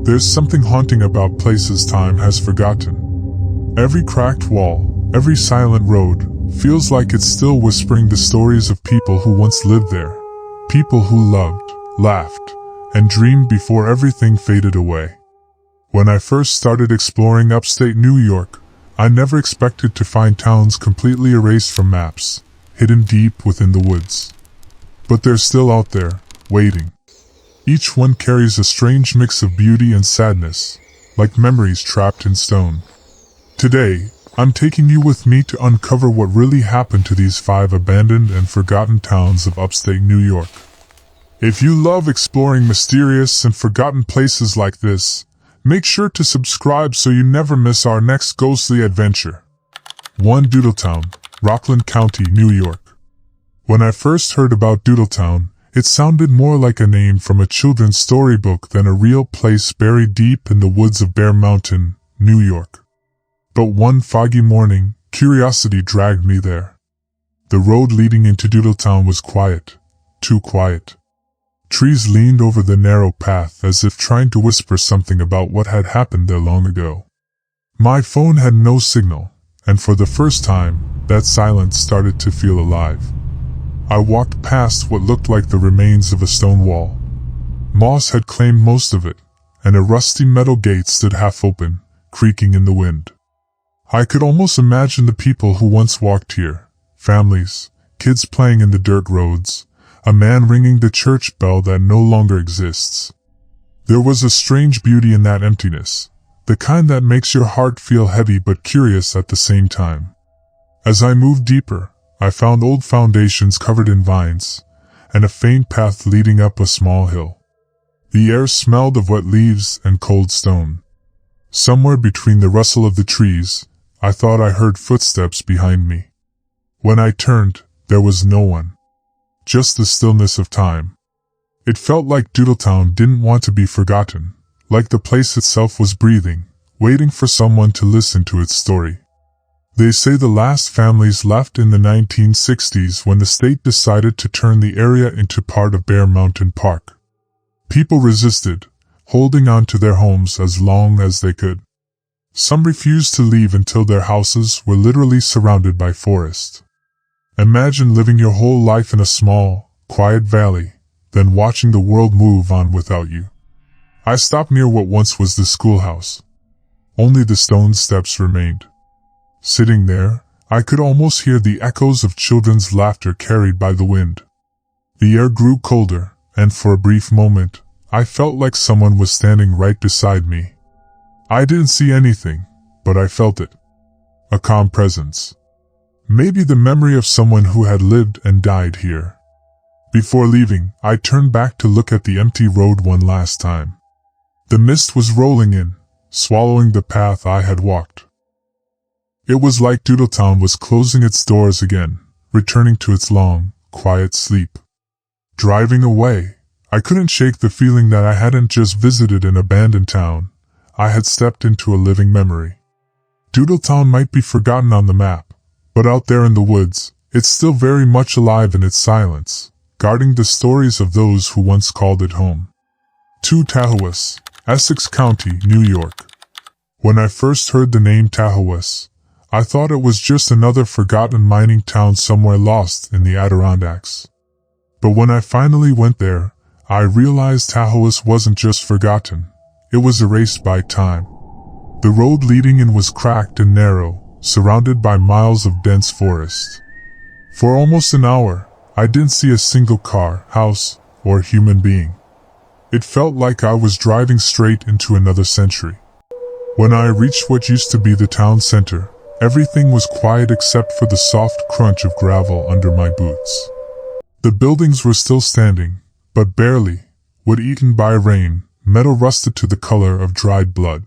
There's something haunting about places time has forgotten. Every cracked wall, every silent road, feels like it's still whispering the stories of people who once lived there. People who loved, laughed, and dreamed before everything faded away. When I first started exploring upstate New York, I never expected to find towns completely erased from maps, hidden deep within the woods. But they're still out there, waiting. Each one carries a strange mix of beauty and sadness, like memories trapped in stone. Today, I'm taking you with me to uncover what really happened to these 5 abandoned and forgotten towns of upstate New York. If you love exploring mysterious and forgotten places like this, make sure to subscribe so you never miss our next ghostly adventure. 1. Doodletown, Rockland County, New York. When I first heard about Doodletown, it sounded more like a name from a children's storybook than a real place buried deep in the woods of Lyon Mountain, New York. But one foggy morning, curiosity dragged me there. The road leading into Doodletown was quiet, too quiet. Trees leaned over the narrow path as if trying to whisper something about what had happened there long ago. My phone had no signal, and for the first time, that silence started to feel alive. I walked past what looked like the remains of a stone wall. Moss had claimed most of it, and a rusty metal gate stood half open, creaking in the wind. I could almost imagine the people who once walked here, families, kids playing in the dirt roads, a man ringing the church bell that no longer exists. There was a strange beauty in that emptiness, the kind that makes your heart feel heavy but curious at the same time. As I moved deeper, I found old foundations covered in vines, and a faint path leading up a small hill. The air smelled of wet leaves and cold stone. Somewhere between the rustle of the trees, I thought I heard footsteps behind me. When I turned, there was no one. Just the stillness of time. It felt like Doodletown didn't want to be forgotten, like the place itself was breathing, waiting for someone to listen to its story. They say the last families left in the 1960s when the state decided to turn the area into part of Lyon Mountain Park. People resisted, holding on to their homes as long as they could. Some refused to leave until their houses were literally surrounded by forest. Imagine living your whole life in a small, quiet valley, then watching the world move on without you. I stopped near what once was the schoolhouse. Only the stone steps remained. Sitting there, I could almost hear the echoes of children's laughter carried by the wind. The air grew colder, and for a brief moment, I felt like someone was standing right beside me. I didn't see anything, but I felt it. A calm presence. Maybe the memory of someone who had lived and died here. Before leaving, I turned back to look at the empty road one last time. The mist was rolling in, swallowing the path I had walked. It was like Doodletown was closing its doors again, returning to its long, quiet sleep. Driving away, I couldn't shake the feeling that I hadn't just visited an abandoned town, I had stepped into a living memory. Doodletown might be forgotten on the map, but out there in the woods, it's still very much alive in its silence, guarding the stories of those who once called it home. 2. Tahawus, Essex County, New York. When I first heard the name Tahawus, I thought it was just another forgotten mining town somewhere lost in the Adirondacks. But when I finally went there, I realized Tahawus wasn't just forgotten, it was erased by time. The road leading in was cracked and narrow, surrounded by miles of dense forest. For almost an hour, I didn't see a single car, house, or human being. It felt like I was driving straight into another century. When I reached what used to be the town center, everything was quiet except for the soft crunch of gravel under my boots. The buildings were still standing, but barely, wood eaten by rain, metal rusted to the color of dried blood.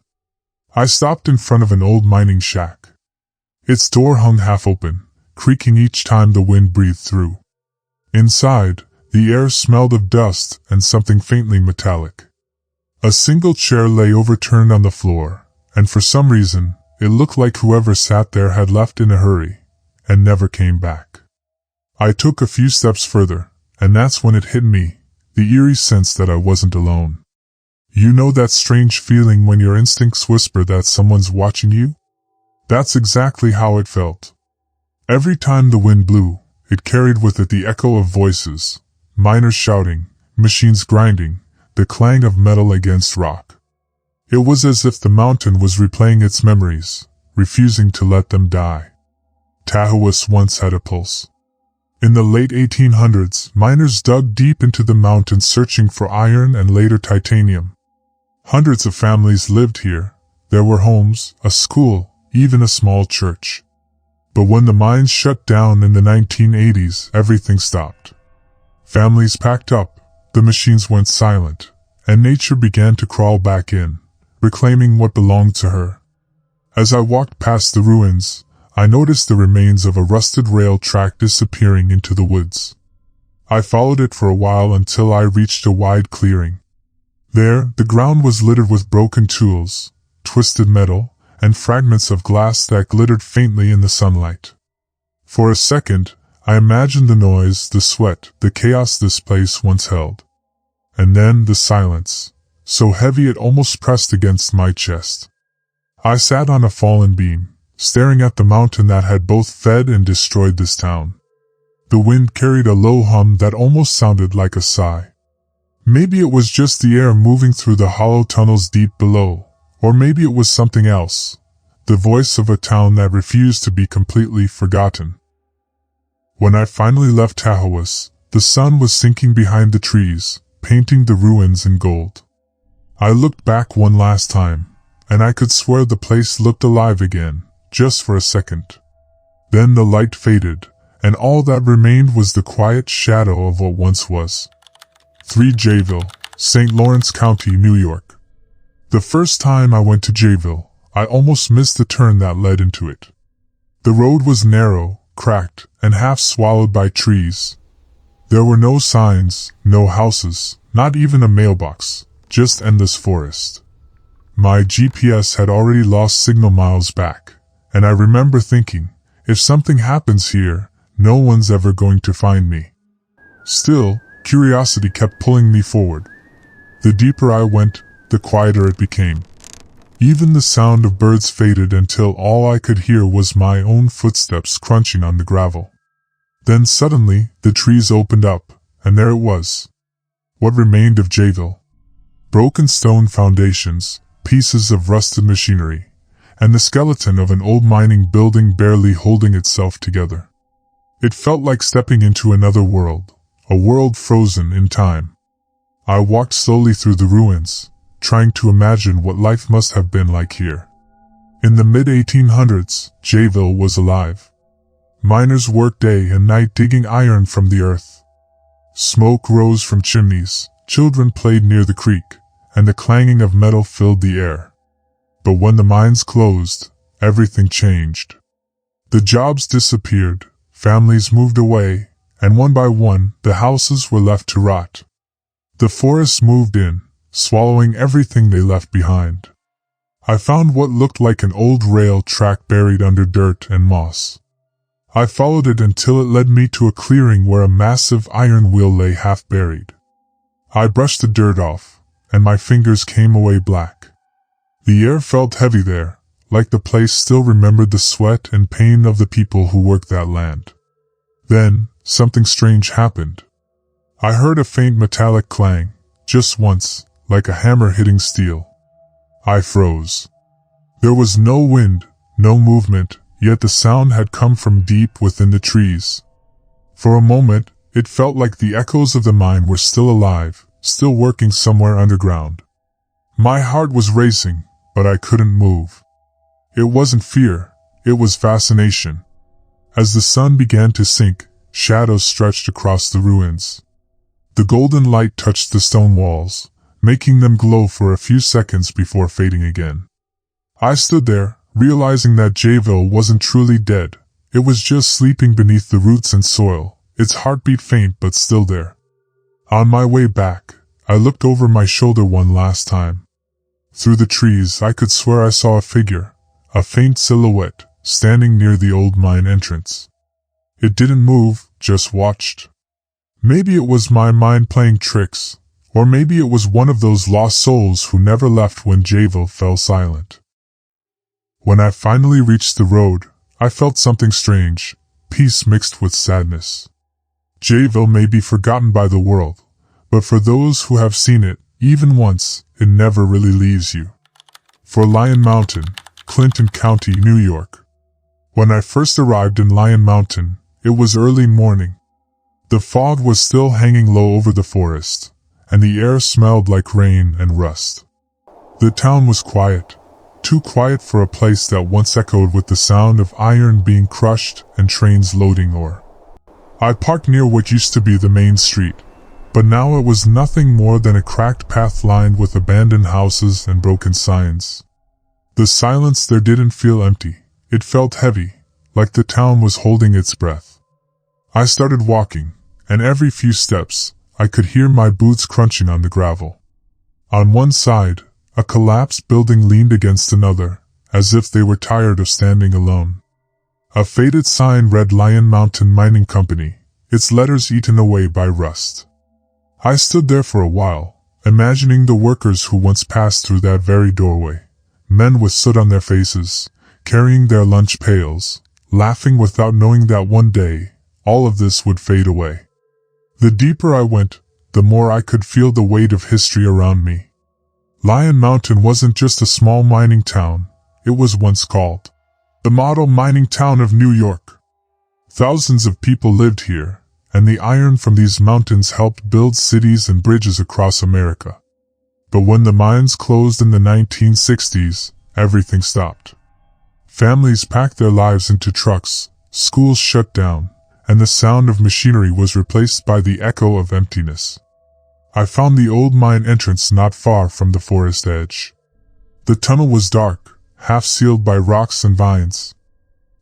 I stopped in front of an old mining shack. Its door hung half open, creaking each time the wind breathed through. Inside, the air smelled of dust and something faintly metallic. A single chair lay overturned on the floor, and for some reason, it looked like whoever sat there had left in a hurry, and never came back. I took a few steps further, and that's when it hit me, the eerie sense that I wasn't alone. You know that strange feeling when your instincts whisper that someone's watching you? That's exactly how it felt. Every time the wind blew, it carried with it the echo of voices, miners shouting, machines grinding, the clang of metal against rock. It was as if the mountain was replaying its memories, refusing to let them die. Tahawus once had a pulse. In the late 1800s, miners dug deep into the mountain searching for iron and later titanium. Hundreds of families lived here. There were homes, a school, even a small church. But when the mines shut down in the 1980s, everything stopped. Families packed up, the machines went silent, and nature began to crawl back in, reclaiming what belonged to her. As I walked past the ruins, I noticed the remains of a rusted rail track disappearing into the woods. I followed it for a while until I reached a wide clearing. There, the ground was littered with broken tools, twisted metal, and fragments of glass that glittered faintly in the sunlight. For a second, I imagined the noise, the sweat, the chaos this place once held. And then the silence, so heavy it almost pressed against my chest. I sat on a fallen beam, staring at the mountain that had both fed and destroyed this town. The wind carried a low hum that almost sounded like a sigh. Maybe it was just the air moving through the hollow tunnels deep below. Or maybe it was something else, the voice of a town that refused to be completely forgotten. When I finally left Tahawus, the sun was sinking behind the trees, painting the ruins in gold. I looked back one last time, and I could swear the place looked alive again, just for a second. Then the light faded, and all that remained was the quiet shadow of what once was. 3 Jayville, St. Lawrence County, New York. The first time I went to Jayville, I almost missed the turn that led into it. The road was narrow, cracked, and half swallowed by trees. There were no signs, no houses, not even a mailbox, just endless forest. My GPS had already lost signal miles back, and I remember thinking, if something happens here, no one's ever going to find me. Still, curiosity kept pulling me forward. The deeper I went, the quieter it became. Even the sound of birds faded until all I could hear was my own footsteps crunching on the gravel. Then suddenly, the trees opened up, and there it was. What remained of Jayville. Broken stone foundations, pieces of rusted machinery, and the skeleton of an old mining building barely holding itself together. It felt like stepping into another world, a world frozen in time. I walked slowly through the ruins, trying to imagine what life must have been like here. In the mid-1800s, Jayville was alive. Miners worked day and night digging iron from the earth. Smoke rose from chimneys, children played near the creek, and the clanging of metal filled the air. But when the mines closed, everything changed. The jobs disappeared, families moved away, and one by one, the houses were left to rot. The forests moved in, swallowing everything they left behind. I found what looked like an old rail track buried under dirt and moss. I followed it until it led me to a clearing where a massive iron wheel lay half buried. I brushed the dirt off, and my fingers came away black. The air felt heavy there, like the place still remembered the sweat and pain of the people who worked that land. Then, something strange happened. I heard a faint metallic clang, just once, like a hammer hitting steel. I froze. There was no wind, no movement, yet the sound had come from deep within the trees. For a moment, it felt like the echoes of the mine were still alive, still working somewhere underground. My heart was racing, but I couldn't move. It wasn't fear, it was fascination. As the sun began to sink, shadows stretched across the ruins. The golden light touched the stone walls, making them glow for a few seconds before fading again. I stood there, realizing that Jayville wasn't truly dead. It was just sleeping beneath the roots and soil, its heartbeat faint but still there. On my way back, I looked over my shoulder one last time. Through the trees, I could swear I saw a figure, a faint silhouette, standing near the old mine entrance. It didn't move, just watched. Maybe it was my mind playing tricks, Or maybe it was one of those lost souls who never left when Jayville fell silent. When I finally reached the road, I felt something strange, peace mixed with sadness. Jayville may be forgotten by the world, but for those who have seen it, even once, it never really leaves you. For Lyon Mountain, Clinton County, New York. When I first arrived in Lyon Mountain, it was early morning. The fog was still hanging low over the forest, and the air smelled like rain and rust. The town was quiet, too quiet for a place that once echoed with the sound of iron being crushed and trains loading ore. I parked near what used to be the main street, but now it was nothing more than a cracked path lined with abandoned houses and broken signs. The silence there didn't feel empty, it felt heavy, like the town was holding its breath. I started walking, and every few steps, I could hear my boots crunching on the gravel. On one side, a collapsed building leaned against another, as if they were tired of standing alone. A faded sign read Lyon Mountain Mining Company, its letters eaten away by rust. I stood there for a while, imagining the workers who once passed through that very doorway, men with soot on their faces, carrying their lunch pails, laughing without knowing that one day, all of this would fade away. The deeper I went, the more I could feel the weight of history around me. Lyon Mountain wasn't just a small mining town, it was once called the model mining town of New York. Thousands of people lived here, and the iron from these mountains helped build cities and bridges across America. But when the mines closed in the 1960s, everything stopped. Families packed their lives into trucks, schools shut down, and the sound of machinery was replaced by the echo of emptiness. I found the old mine entrance not far from the forest edge. The tunnel was dark, half sealed by rocks and vines.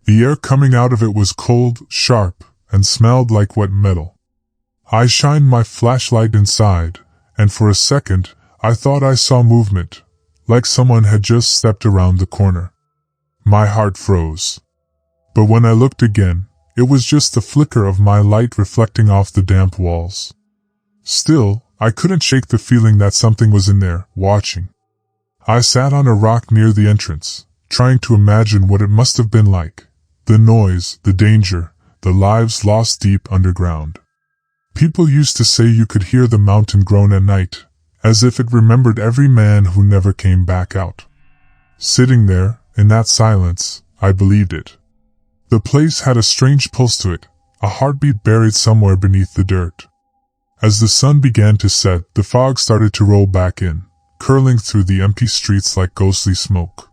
The air coming out of it was cold, sharp, and smelled like wet metal. I shined my flashlight inside, and for a second, I thought I saw movement, like someone had just stepped around the corner. My heart froze. But when I looked again, it was just the flicker of my light reflecting off the damp walls. Still, I couldn't shake the feeling that something was in there, watching. I sat on a rock near the entrance, trying to imagine what it must have been like. The noise, the danger, the lives lost deep underground. People used to say you could hear the mountain groan at night, as if it remembered every man who never came back out. Sitting there, in that silence, I believed it. The place had a strange pulse to it, a heartbeat buried somewhere beneath the dirt. As the sun began to set, the fog started to roll back in, curling through the empty streets like ghostly smoke.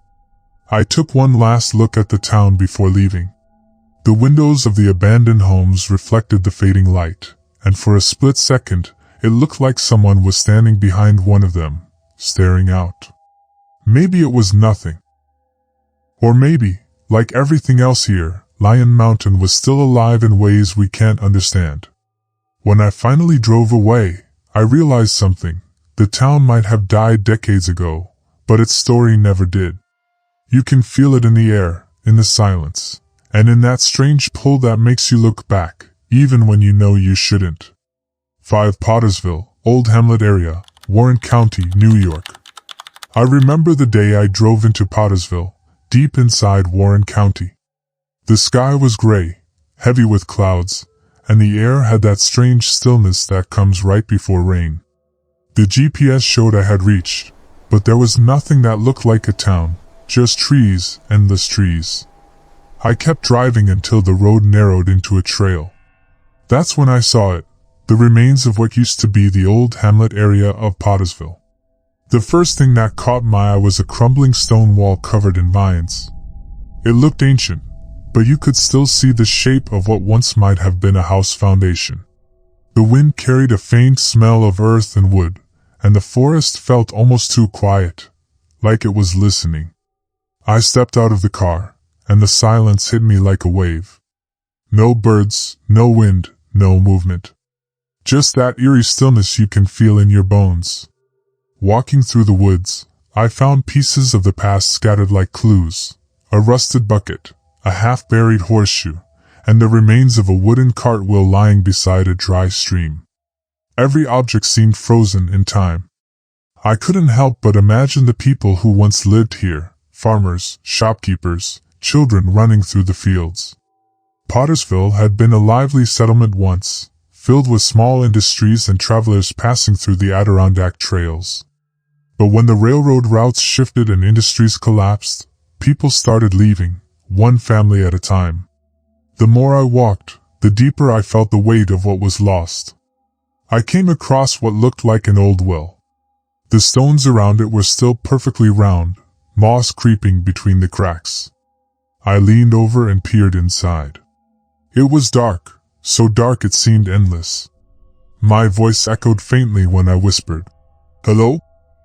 I took one last look at the town before leaving. The windows of the abandoned homes reflected the fading light, and for a split second, it looked like someone was standing behind one of them, staring out. Maybe it was nothing. Or maybe, like everything else here, Lyon Mountain was still alive in ways we can't understand. When I finally drove away, I realized something. The town might have died decades ago, but its story never did. You can feel it in the air, in the silence, and in that strange pull that makes you look back, even when you know you shouldn't. 5 Pottersville, Old Hamlet area, Warren County, New York. I remember the day I drove into Pottersville, deep inside Warren County. The sky was gray, heavy with clouds, and the air had that strange stillness that comes right before rain. The GPS showed I had reached, but there was nothing that looked like a town, just trees, endless trees. I kept driving until the road narrowed into a trail. That's when I saw it, the remains of what used to be the old hamlet area of Pottersville. The first thing that caught my eye was a crumbling stone wall covered in vines. It looked ancient, but you could still see the shape of what once might have been a house foundation. The wind carried a faint smell of earth and wood, and the forest felt almost too quiet, like it was listening. I stepped out of the car, and the silence hit me like a wave. No birds, no wind, no movement. Just that eerie stillness you can feel in your bones. Walking through the woods, I found pieces of the past scattered like clues. A rusted bucket, a half-buried horseshoe, and the remains of a wooden cartwheel lying beside a dry stream. Every object seemed frozen in time. I couldn't help but imagine the people who once lived here, farmers, shopkeepers, children running through the fields. Pottersville had been a lively settlement once, filled with small industries and travelers passing through the Adirondack trails. But when the railroad routes shifted and industries collapsed, people started leaving, one family at a time. The more I walked, the deeper I felt the weight of what was lost. I came across what looked like an old well. The stones around it were still perfectly round, moss creeping between the cracks. I leaned over and peered inside. It was dark, so dark it seemed endless. My voice echoed faintly when I whispered, "Hello?"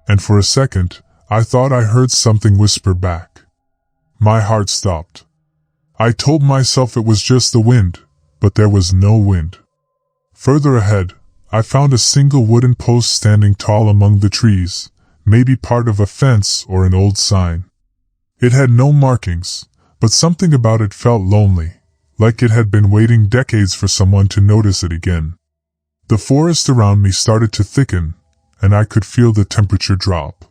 And for a second, I thought I heard something whisper back. My heart stopped. I told myself it was just the wind, but there was no wind. Further ahead, I found a single wooden post standing tall among the trees, maybe part of a fence or an old sign. It had no markings, but something about it felt lonely, like it had been waiting decades for someone to notice it again. The forest around me started to thicken, and I could feel the temperature drop.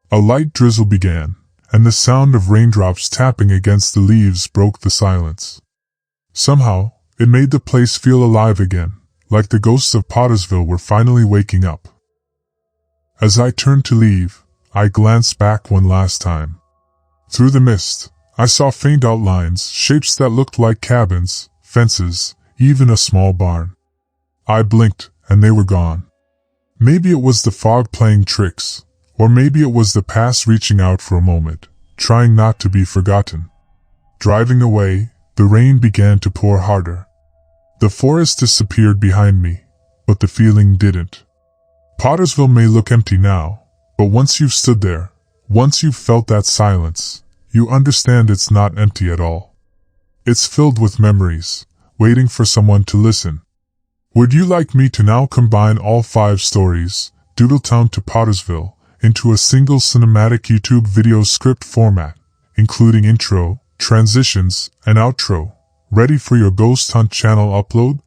A light drizzle began, and the sound of raindrops tapping against the leaves broke the silence. Somehow, it made the place feel alive again, like the ghosts of Pottersville were finally waking up. As I turned to leave, I glanced back one last time. Through the mist, I saw faint outlines, shapes that looked like cabins, fences, even a small barn. I blinked, and they were gone. Maybe it was the fog playing tricks, or maybe it was the past reaching out for a moment, trying not to be forgotten. Driving away, the rain began to pour harder. The forest disappeared behind me, but the feeling didn't. Pottersville may look empty now, but once you've stood there, once you've felt that silence, you understand it's not empty at all. It's filled with memories, waiting for someone to listen. Would you like me to now combine all 5 stories, Doodletown to Pottersville, into a single cinematic YouTube video script format, including intro, transitions, and outro, ready for your Ghost Hunt channel upload?